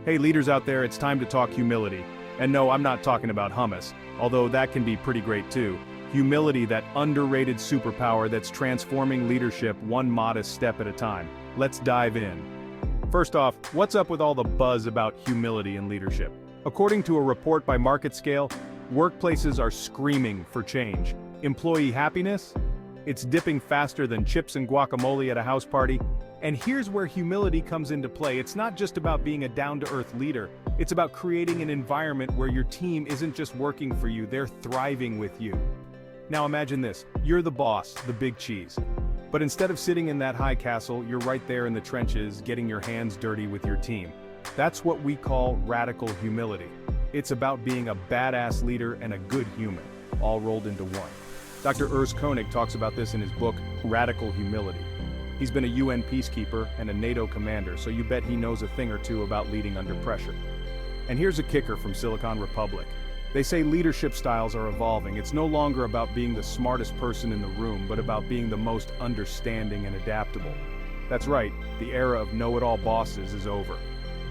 Hey leaders out there, it's time to talk humility. And no, I'm not talking about hummus, although that can be pretty great too. Humility, that underrated superpower that's transforming leadership one modest step at a time. Let's dive in. First off, what's up with all the buzz about humility in leadership? According to a report by MarketScale, workplaces are screaming for change. Employee happiness? It's dipping faster than chips and guacamole at a house party. And here's where humility comes into play. It's not just about being a down-to-earth leader. It's about creating an environment where your team isn't just working for you, they're thriving with you. Now imagine this, you're the boss, the big cheese. But instead of sitting in that high castle, you're right there in the trenches, getting your hands dirty with your team. That's what we call radical humility. It's about being a badass leader and a good human, all rolled into one. Dr. Urs Koenig talks about this in his book, Radical Humility. He's been a UN peacekeeper and a NATO commander, so you bet he knows a thing or two about leading under pressure. And here's a kicker from Silicon Republic. They say leadership styles are evolving. It's no longer about being the smartest person in the room, but about being the most understanding and adaptable. That's right, the era of know-it-all bosses is over.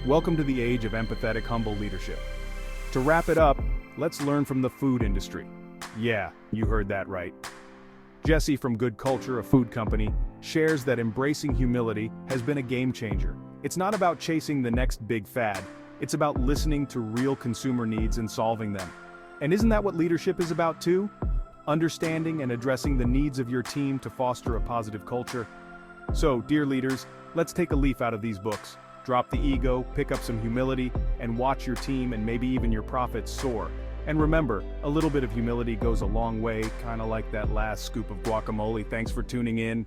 Welcome to the age of empathetic, humble leadership. To wrap it up, let's learn from the food industry. Yeah, you heard that right. Jesse from Good Culture, a food company, shares that embracing humility has been a game changer. It's not about chasing the next big fad. It's about listening to real consumer needs and solving them. And isn't that what leadership is about too? Understanding and addressing the needs of your team to foster a positive culture. So, dear leaders, let's take a leaf out of these books. Drop the ego, pick up some humility, and watch your team and maybe even your profits soar. And remember, a little bit of humility goes a long way, kind of like that last scoop of guacamole. Thanks for tuning in.